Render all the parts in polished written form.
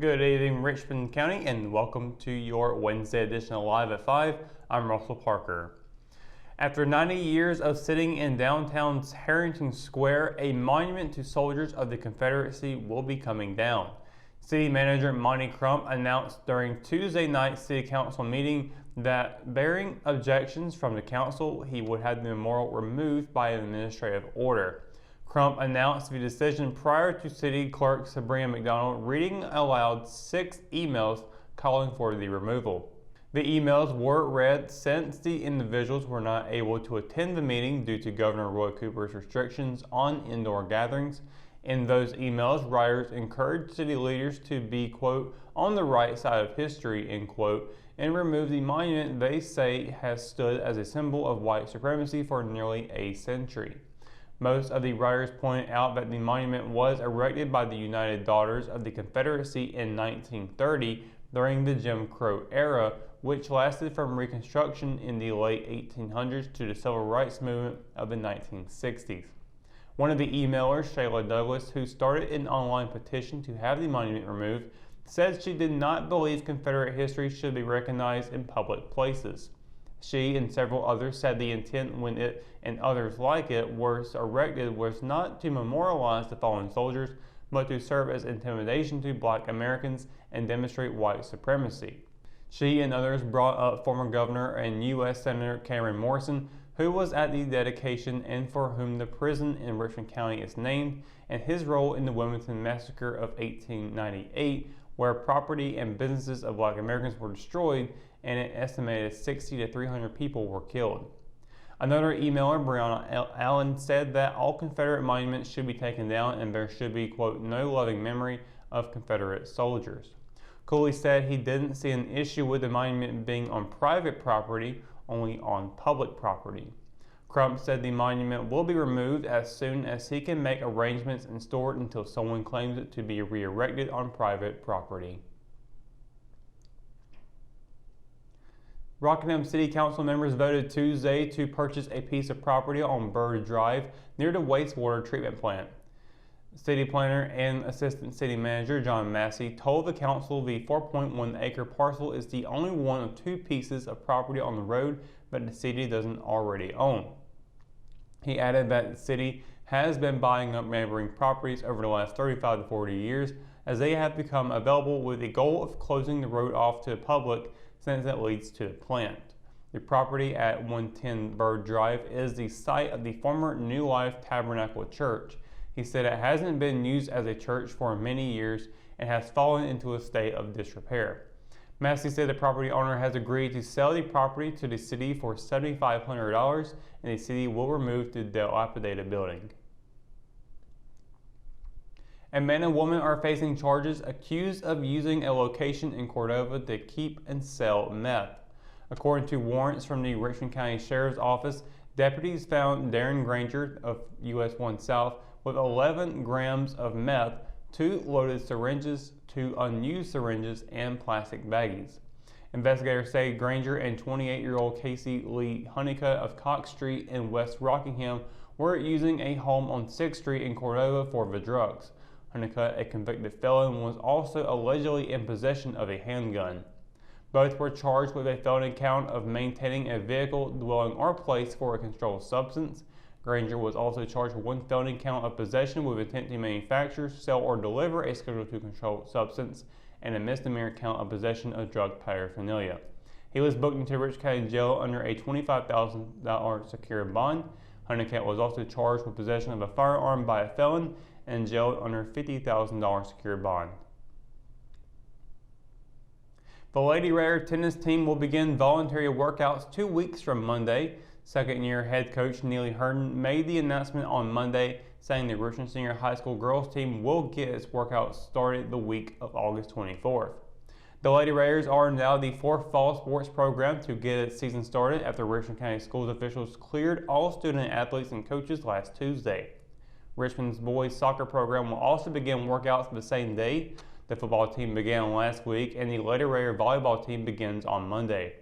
Good evening, Richmond County, and welcome to your Wednesday edition of Live at 5. I'm Russell Parker. After 90 years of sitting in downtown's Harrington Square, a monument to soldiers of the Confederacy will be coming down. City Manager Monty Crump announced during Tuesday night's City Council meeting that, bearing objections from the council, he would have the memorial removed by an administrative order. Crump announced the decision prior to City Clerk Sabrina McDonald reading aloud 6 emails calling for the removal. The emails were read since the individuals were not able to attend the meeting due to Governor Roy Cooper's restrictions on indoor gatherings. In those emails, writers encouraged city leaders to be, quote, on the right side of history, end quote, and remove the monument they say has stood as a symbol of white supremacy for nearly a century. Most of the writers pointed out that the monument was erected by the United Daughters of the Confederacy in 1930 during the Jim Crow era, which lasted from Reconstruction in the late 1800s to the Civil Rights Movement of the 1960s. One of the emailers, Shayla Douglas, who started an online petition to have the monument removed, said she did not believe Confederate history should be recognized in public places. She and several others said the intent when it and others like it were erected was not to memorialize the fallen soldiers, but to serve as intimidation to Black Americans and demonstrate white supremacy. She and others brought up former Governor and U.S. Senator Cameron Morrison, who was at the dedication and for whom the prison in Richmond County is named, and his role in the Wilmington Massacre of 1898, where property and businesses of Black Americans were destroyed and an estimated 60 to 300 people were killed. Another emailer, Brianna Allen, said that all Confederate monuments should be taken down and there should be, quote, no loving memory of Confederate soldiers. Cooley said he didn't see an issue with the monument being on private property, only on public property. Crump said the monument will be removed as soon as he can make arrangements and store it until someone claims it to be re-erected on private property. Rockingham City Council members voted Tuesday to purchase a piece of property on Bird Drive near the wastewater treatment plant. City planner and assistant city manager John Massey told the council the 4.1-acre parcel is the only one of 2 pieces of property on the road that the city doesn't already own. He added that the city has been buying up neighboring properties over the last 35 to 40 years as they have become available with the goal of closing the road off to the public since it leads to the plant. The property at 110 Bird Drive is the site of the former New Life Tabernacle Church. He said it hasn't been used as a church for many years and has fallen into a state of disrepair. Massey said the property owner has agreed to sell the property to the city for $7,500 and the city will remove the dilapidated building. A man and woman are facing charges accused of using a location in Cordova to keep and sell meth. According to warrants from the Richmond County Sheriff's Office, deputies found Darren Granger of US 1 South with 11 grams of meth, 2 loaded syringes, 2 unused syringes, and plastic baggies. Investigators say Granger and 28-year-old Casey Lee Honeycutt of Cox Street in West Rockingham were using a home on 6th Street in Cordova for the drugs. Honeycutt, a convicted felon, was also allegedly in possession of a handgun. Both were charged with a felony count of maintaining a vehicle, dwelling, or place for a controlled substance. Granger was also charged with 1 felony count of possession with intent to manufacture, sell, or deliver a Schedule II controlled substance, and a misdemeanor count of possession of drug paraphernalia. He was booked into Rich County Jail under a $25,000 secured bond. Honeycutt was also charged with possession of a firearm by a felon and jailed under a $50,000 secured bond. The Lady Raider tennis team will begin voluntary workouts 2 weeks from Monday. Second-year head coach Neely Herndon made the announcement on Monday, saying the Richmond Senior High School girls team will get its workouts started the week of August 24th. The Lady Raiders are now the 4th fall sports program to get its season started after Richmond County Schools officials cleared all student athletes and coaches last Tuesday. Richmond's boys soccer program will also begin workouts the same day. The football team began last week and the Lady Raider volleyball team begins on Monday.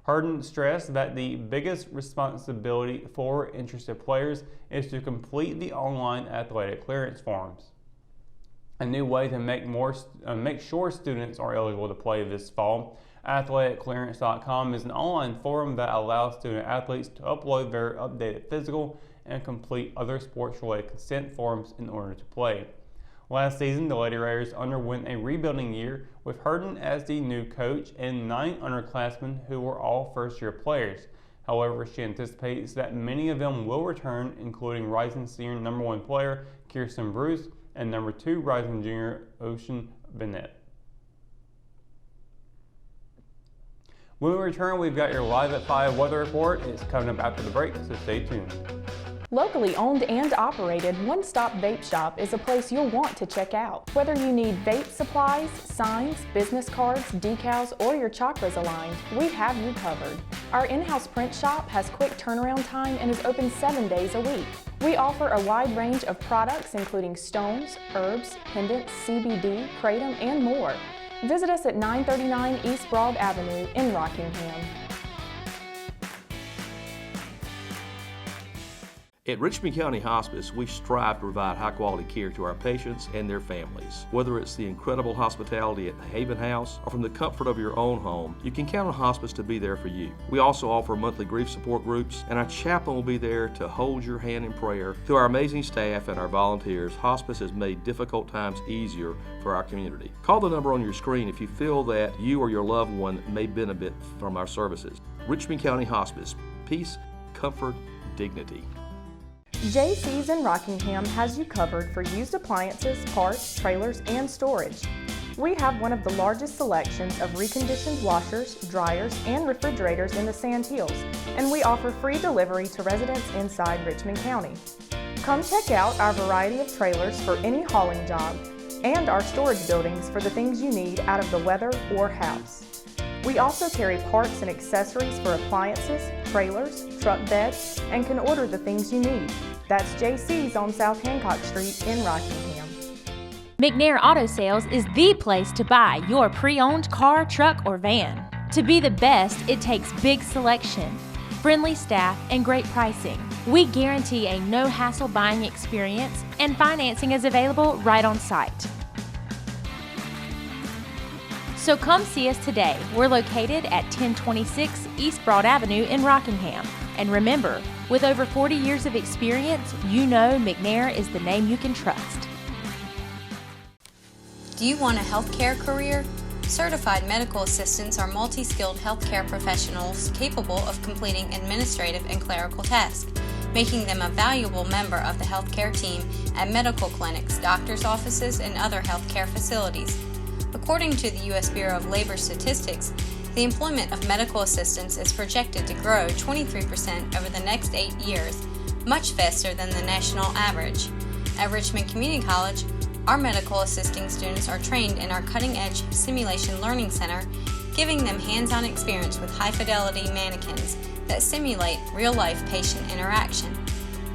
Herndon stressed that the biggest responsibility for interested players is to complete the online athletic clearance forms. a new way to make sure students are eligible to play this fall. AthleticClearance.com is an online forum that allows student athletes to upload their updated physical and complete other sports-related consent forms in order to play. Last season, the Lady Raiders underwent a rebuilding year with Harrington as the new coach and 9 underclassmen who were all first-year players. However, she anticipates that many of them will return, including rising senior #1 player Kirsten Bruce and #2 rising junior Ocean Bennett. When we return, we've got your Live at 5 weather report. It's coming up after the break, so stay tuned. Locally owned and operated, One Stop Vape Shop is a place you'll want to check out. Whether you need vape supplies, signs, business cards, decals, or your chakras aligned, we have you covered. Our in-house print shop has quick turnaround time and is open 7 days a week. We offer a wide range of products including stones, herbs, pendants, CBD, kratom, and more. Visit us at 939 East Broad Avenue in Rockingham. At Richmond County Hospice, we strive to provide high-quality care to our patients and their families. Whether it's the incredible hospitality at the Haven House or from the comfort of your own home, you can count on hospice to be there for you. We also offer monthly grief support groups, and our chaplain will be there to hold your hand in prayer. Through our amazing staff and our volunteers, hospice has made difficult times easier for our community. Call the number on your screen if you feel that you or your loved one may benefit from our services. Richmond County Hospice. Peace, comfort, dignity. JC's in Rockingham has you covered for used appliances, parts, trailers, and storage. We have one of the largest selections of reconditioned washers, dryers, and refrigerators in the Sand Hills, and we offer free delivery to residents inside Richmond County. Come check out our variety of trailers for any hauling job and our storage buildings for the things you need out of the weather or house. We also carry parts and accessories for appliances, trailers, truck beds, and can order the things you need. That's JC's on South Hancock Street in Rockingham. McNair Auto Sales is the place to buy your pre-owned car, truck, or van. To be the best, it takes big selection, friendly staff, and great pricing. We guarantee a no-hassle buying experience, and financing is available right on site. So come see us today. We're located at 1026 East Broad Avenue in Rockingham. And remember, with over 40 years of experience, you know McNair is the name you can trust. Do you want a healthcare career? Certified medical assistants are multi-skilled healthcare professionals capable of completing administrative and clerical tasks, making them a valuable member of the healthcare team at medical clinics, doctor's offices, and other healthcare facilities. According to the U.S. Bureau of Labor Statistics, the employment of medical assistants is projected to grow 23% over the next 8 years, much faster than the national average. At Richmond Community College, our medical assisting students are trained in our cutting-edge Simulation Learning Center, giving them hands-on experience with high-fidelity mannequins that simulate real-life patient interaction.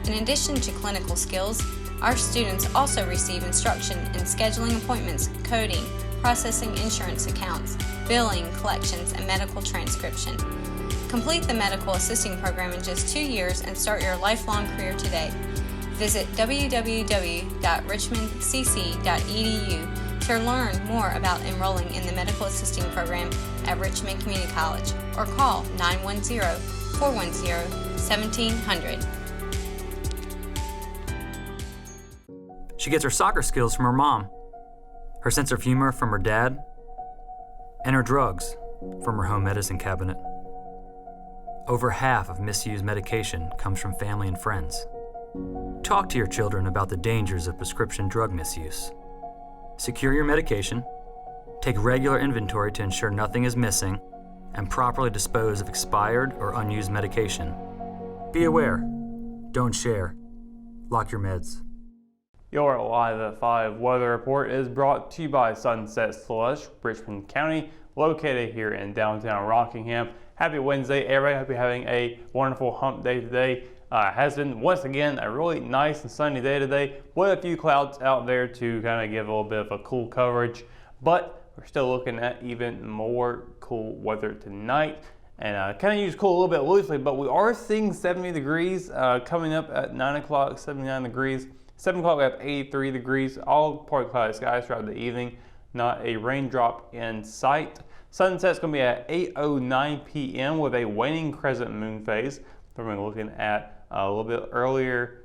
In addition to clinical skills, our students also receive instruction in scheduling appointments, coding, processing insurance accounts, billing, collections, and medical transcription. Complete the medical assisting program in just 2 years and start your lifelong career today. Visit www.richmondcc.edu to learn more about enrolling in the medical assisting program at Richmond Community College or call 910-410-1700. She gets her soccer skills from her mom, her sense of humor from her dad, and her drugs from her home medicine cabinet. Over half of misused medication comes from family and friends. Talk to your children about the dangers of prescription drug misuse. Secure your medication, take regular inventory to ensure nothing is missing, and properly dispose of expired or unused medication. Be aware. Don't share. Lock your meds. Your Live at 5 weather report is brought to you by Sunset Slush, Richmond County, located here in downtown Rockingham. Happy Wednesday, everybody. Hope you're having a wonderful hump day today. Has been, once again, a really nice and sunny day today, with a few clouds out there to kind of give a little bit of a cool coverage. But we're still looking at even more cool weather tonight. And kind of use cool a little bit loosely, but we are seeing 70 degrees coming up at 9 o'clock, 79 degrees. 7 o'clock we have 83 degrees, all partly cloudy skies throughout the evening, not a raindrop in sight. Sunset's going to be at 8:09 p.m. with a waning crescent moon phase. So we're looking at a little bit earlier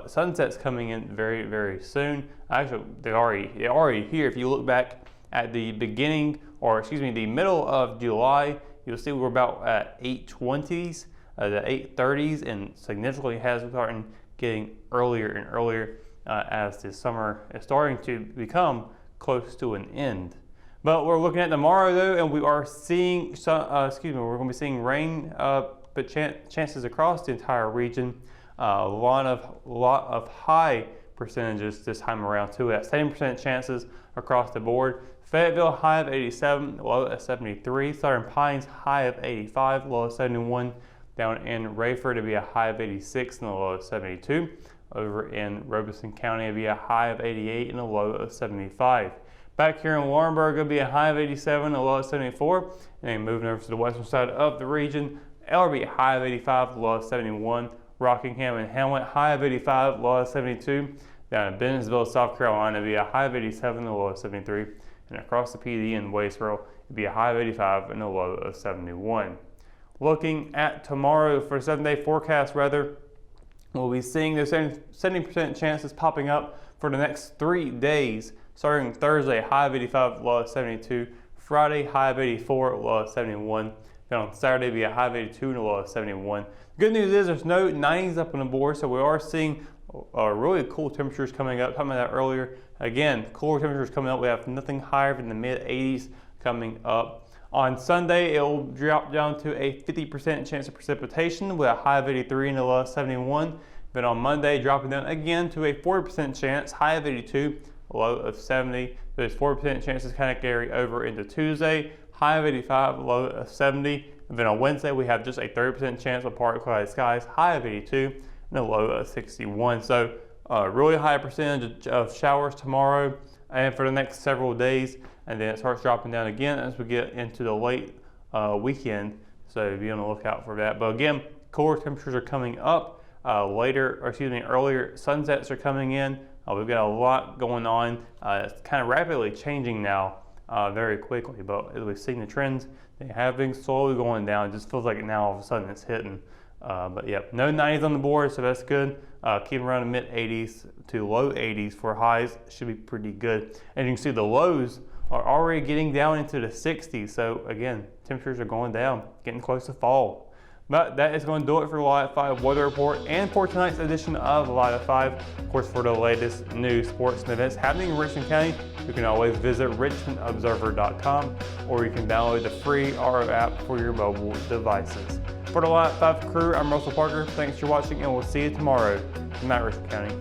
sunsets coming in very, very soon. Actually, they're already here. If you look back at the beginning, or excuse me, the middle of July, you'll see we're about at 8:20s, the 8:30s, and significantly has started getting earlier and earlier as the summer is starting to become close to an end. But we're looking at tomorrow though, and we are seeing we're going to be seeing rain, but chances across the entire region. A lot of high percentages this time around too. At 70% chances across the board. Fayetteville high of 87, low of 73. Southern Pines high of 85, low of 71. Down in Rayford it'll be a high of 86 and a low of 72. Over in Robeson County it'll be a high of 88 and a low of 75. Back here in Warrenburg it'll be a high of 87, a low of 74. And then moving over to the western side of the region, it'll be a high of 85, low of 71. Rockingham and Hamlet high of 85, low of 72. Down in Bentonville, South Carolina it'll be a high of 87 and a low of 73. And across the PD in Waynesboro it'll be a high of 85 and a low of 71. Looking at tomorrow for 7-day forecast weather, we'll be seeing those 70% chances popping up for the next 3 days. Starting Thursday, high of 85, low of 72. Friday, high of 84, low of 71. Then on Saturday, it'll be a high of 82 and a low of 71. Good news is there's no 90s up on the board, so we are seeing really cool temperatures coming up. Talking about that earlier. Again, cooler temperatures coming up. We have nothing higher than the mid 80s coming up. On Sunday, it will drop down to a 50% chance of precipitation with a high of 83 and a low of 71. Then on Monday, dropping down again to a 40% chance, high of 82, low of 70. Those 40% chances kind of carry over into Tuesday, high of 85, low of 70. And then on Wednesday, we have just a 30% chance of partly cloudy skies, high of 82 and a low of 61. So really high percentage of showers tomorrow and for the next several days. And then it starts dropping down again as we get into the late weekend. So be on the lookout for that. But again, cooler temperatures are coming up. Earlier sunsets are coming in. We've got a lot going on. It's kind of rapidly changing now very quickly. But as we've seen the trends, they have been slowly going down. It just feels like now all of a sudden it's hitting. But yeah, no 90s on the board, so that's good. Keep around the mid 80s to low 80s for highs. Should be pretty good. And you can see the lows are already getting down into the 60s. So again, temperatures are going down, getting close to fall. But that is going to do it for the Live at 5 weather report and for tonight's edition of Live at 5. Of course, for the latest news, sports, and events happening in Richmond County, you can always visit richmondobserver.com or you can download the free RO app for your mobile devices. For the Live at 5 crew, I'm Russell Parker. Thanks for watching and we'll see you tomorrow. Good night, Richmond County.